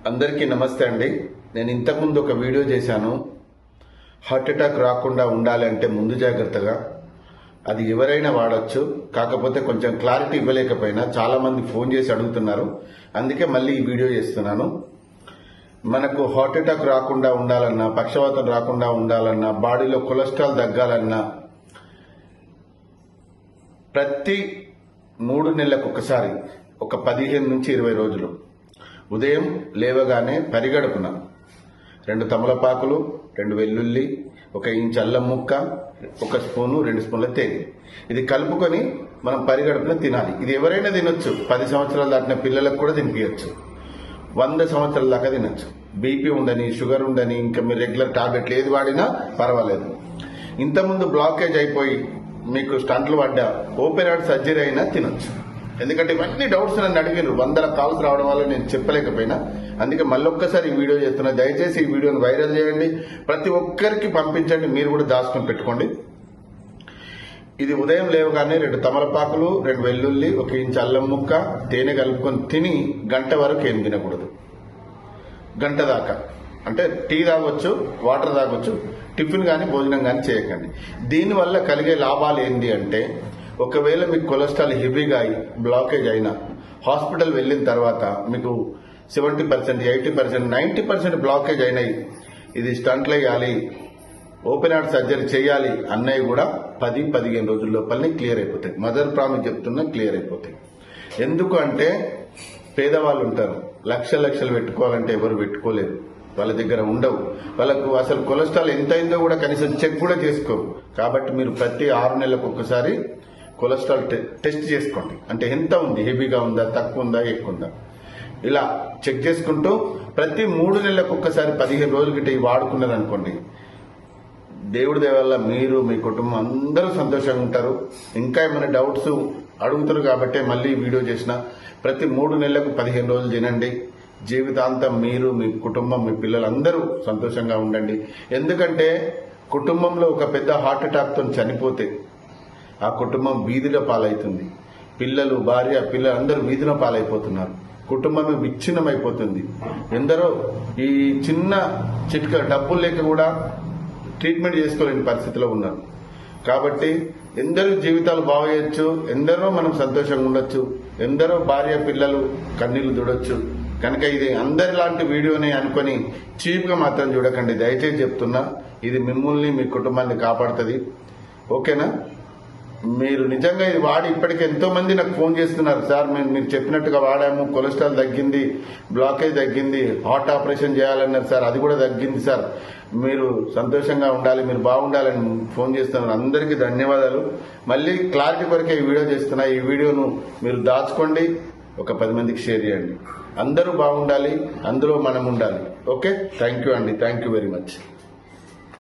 అందరికీ నమస్తే అండి. నేను ఇంతకుముందు ఒక వీడియో చేశాను. హార్ట్ అటాక్ రాకుండా ఉండాలి అంటే ముందు జాగ్రత్తగా. అది ఎవరైనా వాడచ్చు. కాకపోతే కొంచెం క్లారిటీ ఇవ్వలేకపోయినా చాలామంది ఫోన్ చేసి అడుగుతున్నారు. అందుకే మళ్ళీ ఈ వీడియో చేస్తున్నాను. మనకు హార్ట్ అటాక్ రాకుండా ఉండాలన్నా, పక్షవాతం రాకుండా ఉండాలన్నా, బాడీలో కొలెస్ట్రాల్ తగ్గాలన్నా ప్రతి 3 నెలలకు ఒకసారి ఒక 15 నుంచి 20 రోజులు ఉదయం లేవగానే పరిగడుపున 2 తమలపాకులు, 2 వెల్లుల్లి, 1 ఇంచు అల్లం ముక్క, 1 స్పూను 2 స్పూన్ల తేనె ఇది కలుపుకొని మనం పరిగడుపున తినాలి. ఇది ఎవరైనా తినొచ్చు. 10 సంవత్సరాలు దాటిన పిల్లలకు కూడా తినిపించచ్చు. 100 సంవత్సరాల దాకా తినొచ్చు. బీపీ ఉండని, షుగర్ ఉండని, ఇంకా మీరు రెగ్యులర్ టాబ్లెట్లు ఏది వాడినా పర్వాలేదు. ఇంతకుముందు బ్లాకేజ్ అయిపోయి మీకు స్టంట్లు పడ్డా, ఓపెన్ హార్ట్ సర్జరీ అయినా తినొచ్చు. ఎందుకంటే ఇవన్నీ డౌట్స్ నన్ను అడిగారు. 100 కాల్స్ రావడం వల్ల నేను చెప్పలేకపోయినా, అందుకే మళ్ళొక్కసారి ఈ వీడియో చేస్తున్నా. దయచేసి ఈ వీడియోని వైరల్ చేయండి, ప్రతి ఒక్కరికి పంపించండి. మీరు కూడా దాచుకొని పెట్టుకోండి. ఇది ఉదయం లేవగానే 2 తమలపాకులు, 2 వెల్లుల్లి, 1 ఇంచు అల్లం ముక్క, తేనె కలుపుకొని తిని గంట వరకు ఏం తినకూడదు. గంట దాకా అంటే టీ తాగొచ్చు, వాటర్ తాగొచ్చు, టిఫిన్ కానీ భోజనం కానీ చేయకండి. దీనివల్ల కలిగే లాభాలు ఏంటి అంటే, ఒకవేళ మీకు కొలెస్ట్రాల్ హెవీగా అయి బ్లాకేజ్ అయినా హాస్పిటల్ వెళ్ళిన తర్వాత మీకు 70%, 80%, 90% బ్లాకేజ్ అయినాయి, ఇది స్టంట్లు వేయాలి, ఓపెన్ హార్ట్ సర్జరీ చేయాలి అన్నవి కూడా 10-15 రోజుల లోపలనే క్లియర్ అయిపోతాయి. మదర్ ప్రామిస్ చెప్తున్నా క్లియర్ అయిపోతాయి. ఎందుకు అంటే పేదవాళ్ళు ఉంటారు, లక్షలు పెట్టుకోవాలంటే ఎవరు పెట్టుకోలేరు, వాళ్ళ దగ్గర ఉండవు. వాళ్ళకు అసలు కొలెస్ట్రాల్ ఎంత అయిందో కూడా కనీసం చెక్ కూడా చేసుకోరు. కాబట్టి మీరు ప్రతి 6 నెలలకు ఒక్కసారి కొలెస్ట్రాల్ టెస్ట్ చేసుకోండి. అంటే ఎంత ఉంది, హెవీగా ఉందా, తక్కువ ఉందా, ఎక్కువ ఉందా, ఇలా చెక్ చేసుకుంటూ ప్రతి 3 నెలలకు ఒక్కసారి 15 రోజుల గిట్ట ఇవి వాడుకున్నారనుకోండి, దేవుడి దయ వల్ల మీరు, మీ కుటుంబం అందరూ సంతోషంగా ఉంటారు. ఇంకా ఏమైనా డౌట్స్ అడుగుతారు కాబట్టి మళ్ళీ వీడియో చేసిన. ప్రతి 3 నెలలకు 15 రోజులు తినండి. జీవితాంతం మీరు, మీ కుటుంబం, మీ పిల్లలందరూ సంతోషంగా ఉండండి. ఎందుకంటే కుటుంబంలో ఒక పెద్ద హార్ట్ అటాక్తో చనిపోతే ఆ కుటుంబం వీధిలో పాలవుతుంది. పిల్లలు, భార్య, పిల్లలందరూ వీధిలో పాలైపోతున్నారు. కుటుంబమే విచ్ఛిన్నమైపోతుంది. ఎందరో ఈ చిన్న చిట్కా డబ్బులు లేక కూడా ట్రీట్మెంట్ చేసుకోలేని పరిస్థితిలో ఉన్నారు. కాబట్టి ఎందరో జీవితాలు బాగోయొచ్చు, ఎందరో మనం సంతోషంగా ఉండొచ్చు, ఎందరో భార్య పిల్లలు కన్నీళ్లు దుడొచ్చు. కనుక ఇది అందరిలాంటి వీడియోని అనుకొని చీప్గా మాత్రం చూడకండి. దయచేసి చెప్తున్నా, ఇది మిమ్మల్ని, మీ కుటుంబాన్ని కాపాడుతుంది. ఓకేనా? మీరు నిజంగా ఇది వాడి ఇప్పటికీ ఎంతో మంది నాకు ఫోన్ చేస్తున్నారు. సార్ మీరు చెప్పినట్టుగా వాడాము, కొలెస్ట్రాల్ తగ్గింది, బ్లాకేజ్ తగ్గింది, హార్ట్ ఆపరేషన్ చేయాలన్నారు సార్, అది కూడా తగ్గింది సార్, మీరు సంతోషంగా ఉండాలి, మీరు బాగుండాలని ఫోన్ చేస్తున్నారు. అందరికీ ధన్యవాదాలు. మళ్ళీ క్లారిటీ కొరకే ఈ వీడియో చేస్తున్నా. ఈ వీడియోను మీరు దాచుకోండి, ఒక 10 మందికి షేర్ చేయండి. అందరూ బాగుండాలి, అందులో మనం ఉండాలి. ఓకే, థ్యాంక్ యూ అండి. Thank you very much.